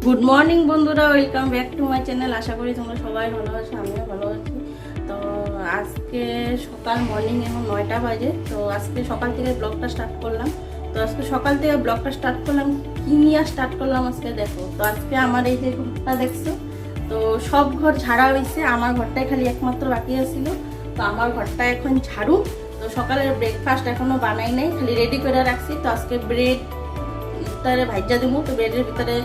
Good morning বন্ধুরা, welcome back to my channel. আশা করি তোমরা সবাই ভালো আছো, আমিও ভালো আছি। তো আজকে সকাল মর্নিং এখন 9টা বাজে। তো আজকে সকাল থেকে ব্লগটা স্টার্ট করলাম। তো আজকে সকাল থেকে ব্লগটা স্টার্ট করলাম, কি নিয়ে স্টার্ট করলাম আজকে দেখো। তো আজকে আমার এই যে ঘরটা দেখছো, তো সব ঘর ঝাড়া হয়েছে, আমার ঘরটাই খালি একমাত্র বাকি আছিল। তো আমার ঘরটা এখন ঝাড়ু। তো সকালের ব্রেকফাস্ট এখনো বানাই নাই, খালি রেডি করে রাখছি। তো আজকে ব্রেড ভিতরে ভাজা দেবো। তো ব্রেডের ভিতরে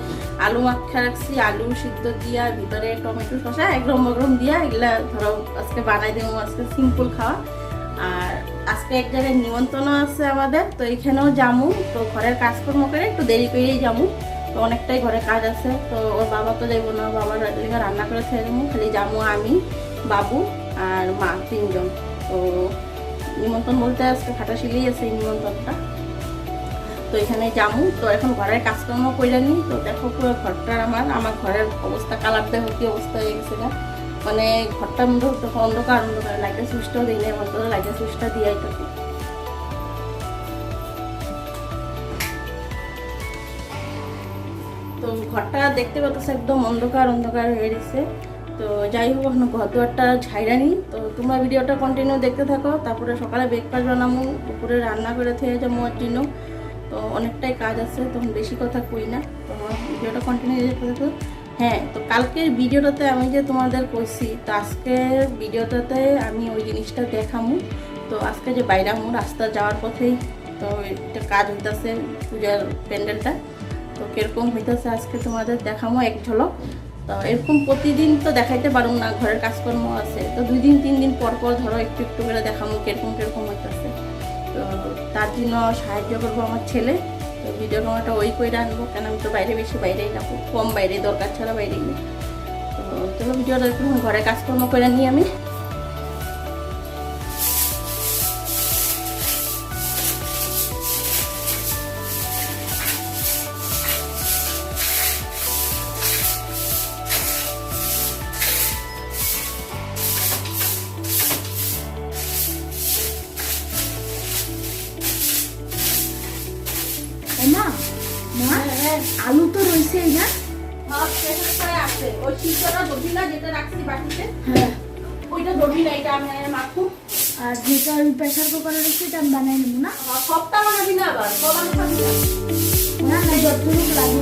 আলু মাখা রাখছি, আলু সিদ্ধ দিয়া, ভিতরে টমেটো শসা একরম মগরম দিয়া, এগুলা ধরো আজকে বানাই দেবো। আজকে সিম্পল খাওয়া। আর আজকে এক জায়গায় নিমন্ত্রণ আছে আমাদের, তো এখানেও যামু। তো ঘরের কাজকর্ম করে একটু দেরি করেই যাবো। তো অনেকটাই ঘরে কাজ আছে। তো ওর বাবা তো যাইবো না, বাবার রান্না করে খেয়ে দেবো। খালি যাবো আমি, বাবু আর মা, 3 জন। তো নিমন্ত্রণ বলতে আজকে ফাটাশিলেই আছে এই নিমন্ত্রণটা। তো এখানে যামু। তো এখন ঘরের কাজকর্ম করে নিই। তো দেখো পুরো ঘরটার আমার ঘরের অবস্থা, কালার দেখো কি অবস্থা হয়ে গেছে না। মানে ঘরটার মধ্যে অন্ধকার অন্ধকার, লাইটের সুইচটাও দিই না, অন্তত লাইটের সুইচটা দিয়াই থাকি। তো ঘরটা দেখতে পাচ্ছ একদম অন্ধকার অন্ধকার হয়ে গেছে। তো যাই হোক, এখন ঘর দুয়ারটা ঝাইরা নিই। তো তোমরা ভিডিওটা কন্টিনিউ দেখতে থাকো। তারপরে সকালে ব্রেকফাস্ট বানাবো, দুপুরে রান্না করে থেকে যাবো ওর জন্য। তো অনেকটাই কাজ আছে, তখন বেশি কথা কই না। তো ভিডিওটা কন্টিনিউ দেখতে থাকো। হ্যাঁ, তো কালকের ভিডিওটাতে আমি যে তোমাদের কইছি, তো আজকের ভিডিওটাতে আমি ওই জিনিসটা দেখামু। তো আজকে যে বাইরামু রাস্তা যাওয়ার পথেই, তো একটা কাজ হইতেছে পূজার প্যান্ডেলটা। তো কিরকম হইতেছে আজকে তোমাদের দেখামো এক ঝলক। তো এরকম প্রতিদিন তো দেখাইতে পারুম না, ঘরের কাজকর্ম আছে। তো 2 দিন 3 দিন পর পর ধরো একটু একটু করে দেখামো কিরকম কিরকম হইতেছে। তো তার জন্য সাহায্য করবো আমার ছেলে। তো ভিডিও ক্যামেরাটা ওই করে আনবো, কেন আমি তো বেশি বাইরেই যাবো, কম বাইরে, দরকার ছাড়া বাইরেই না। তো চলো ভিডিওটা একটু ঘরে কাজকর্ম করে নিই আমি। আলু তো রয়েছে না, আছে ওই সিদ্ধটা দবি না, যেটা রাখছি বাটিতে, হ্যাঁ ওইটা দবি না, এটা আমি মাখু। আর যেটা ওই প্রেসার কুকারে রয়েছে এটা আমি বানাই নেবো না। সবটা বানাবি না, আবার বানাতে পারবি না। না না, যতটুকু লাগে।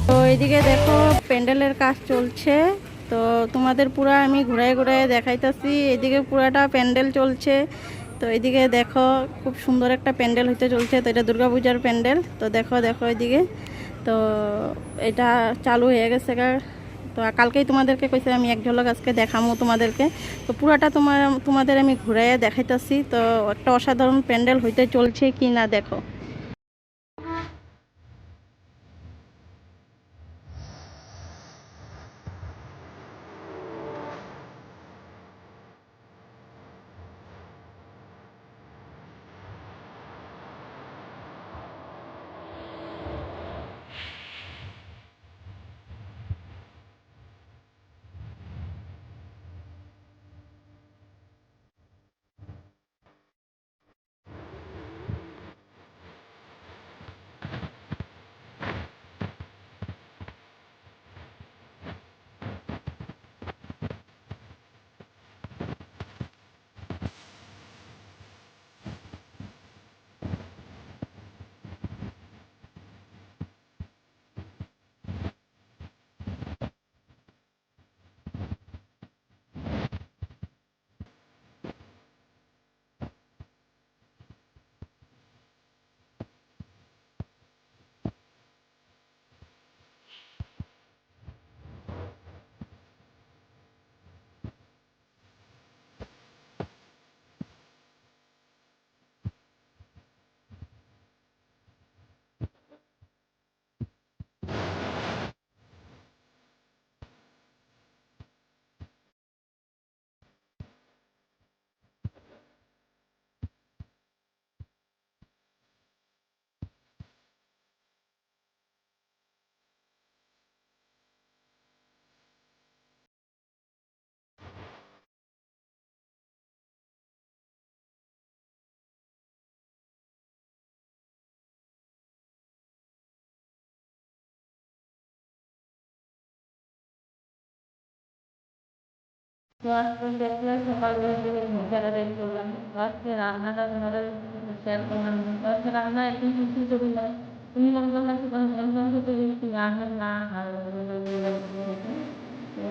তো এইদিকে দেখো প্যান্ডেলের কাজ চলছে। তো তোমাদের পুরা আমি ঘুরায় ঘুরায় দেখাইতেছি। এদিকে পুরাটা প্যান্ডেল চলছে। তো এইদিকে দেখো খুব সুন্দর একটা প্যান্ডেল হইতে চলছে। তো এটা দুর্গাপূজার প্যান্ডেল। তো দেখো দেখো এইদিকে, তো এটা চালু হয়ে গেছে। তো কালকেই তোমাদেরকে কইছে আমি এক ঝলক আজকে দেখামো তোমাদেরকে। তো পুরাটা তোমাদের আমি ঘুরাইয়া দেখাইতেছি। তো একটা অসাধারণ প্যান্ডেল হইতে চলছে কি না দেখো। তো আজকে দেখলে সকালবেলা থেকে ঘুমটাটা রেডি করলাম। আজকে রান্নাটা তোমাদের শেয়ার করলাম। আজকে রান্না একদম কিছু ছবি নয়, তুমি মনে করলাম রান্না না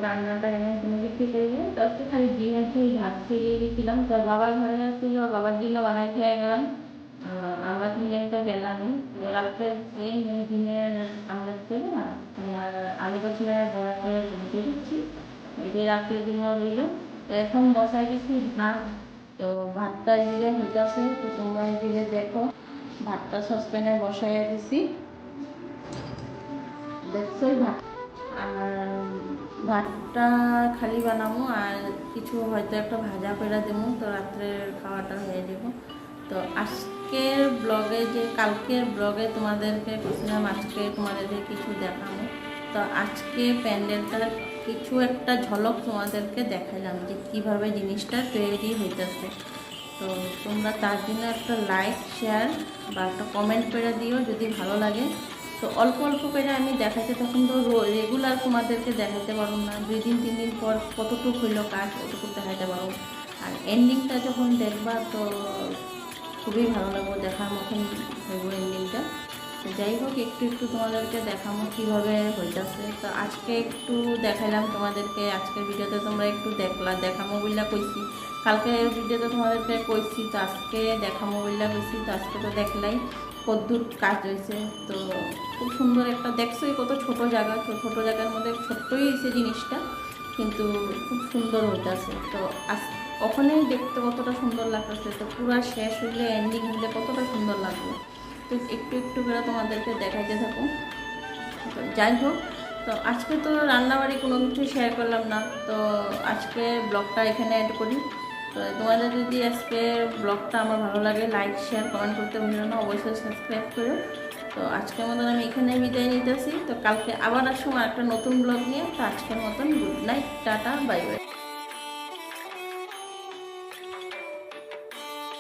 রান্নাটা এনে তুমি বিক্রি করে গিয়ে আজকে খালি ডিম আছে ভাত খেয়ে গেছিলাম। তো বাবার ঘরে ছিল, বাবার জন্য বানাই খেয়ে গেলাম। আমরা তুমি একটা গেলাম রাত্রে এই দিনের আমরা থেকে না তোমার আলু বছরে বড় করে ঢুকে দিচ্ছি, এটি রাত্রের জন্য রইল। তো এখন বসাই গেছি ভাত। তো ভাতটা দিলে হইতেছে, তো তোমরা দিলে দেখো ভাতটা সসপ্যানে বসাইয়া দিছি, দেখছোই ভাত। আর ভাতটা খালি বানাবো আর কিছু হয়তো একটা ভাজা করে দেবো, তো রাত্রের খাওয়াটা হয়ে যাব। তো আজকের ব্লগে যে কালকের ব্লগে তোমাদেরকে বলছিলাম আজকে তোমাদেরকে কিছু দেখাবো। তো আজকে প্যান্ডেলটার কিছু একটা ঝলক তোমাদেরকে দেখালাম যে কীভাবে জিনিসটা তৈরি হইতেছে। তো তোমরা তার জন্য একটা লাইক শেয়ার বা একটা কমেন্ট করে দিও যদি ভালো লাগে। তো অল্প অল্প করে আমি দেখাতে, তখন তো রেগুলার তোমাদেরকে দেখাতে পারবো না, 2 দিন 3 দিন পর কতটুকু হইলো কাজ কতটুকু দেখাতে পারবো। আর এন্ডিংটা যখন দেখবা তো খুবই ভালো লাগবে, দেখার মতন হইব এন্ডিংটা। তো যাই হোক একটু একটু তোমাদেরকে দেখাবো কীভাবে হইতেছে। তো আজকে একটু দেখালাম তোমাদেরকে, আজকের ভিডিওতে তোমরা একটু দেখামো বইলা কইছি, কালকের ভিডিওতে তোমাদেরকে কইছি, তো আজকে দেখামো বইলা কইছি। তো আজকে তো দেখলাই কদ্দুর কাজ হয়েছে। তো খুব সুন্দর একটা দেখছোই, কত ছোট জায়গা, তো ছোটো জায়গার মধ্যে ছোট্টই হয়েছে জিনিসটা, কিন্তু খুব সুন্দর হইতেছে। তো ওখানেই দেখতে কতটা সুন্দর লাগতেছে, তো পুরো শেষ হইলে এন্ডিং হইলে কতটা সুন্দর লাগবে। তো একটু একটু করে তোমাদেরকে দেখাইতে থাকো। তো যাই হোক, তো আজকে তো রান্নাবাড়ি কোনো কিছু শেয়ার করলাম না, তো আজকে ব্লগটা এখানে অ্যাড করি। তো তোমাদের যদি আজকে ব্লগটা আমার ভালো লাগে লাইক শেয়ার কমেন্ট করতে ভুলো না, অবশ্যই সাবস্ক্রাইব করো। তো আজকের মতন আমি এখানে বিদায় নিতেছি। তো কালকে আবার আসবো একটা নতুন ব্লগ নিয়ে। তো আজকের মতন good night, tata, bye bye.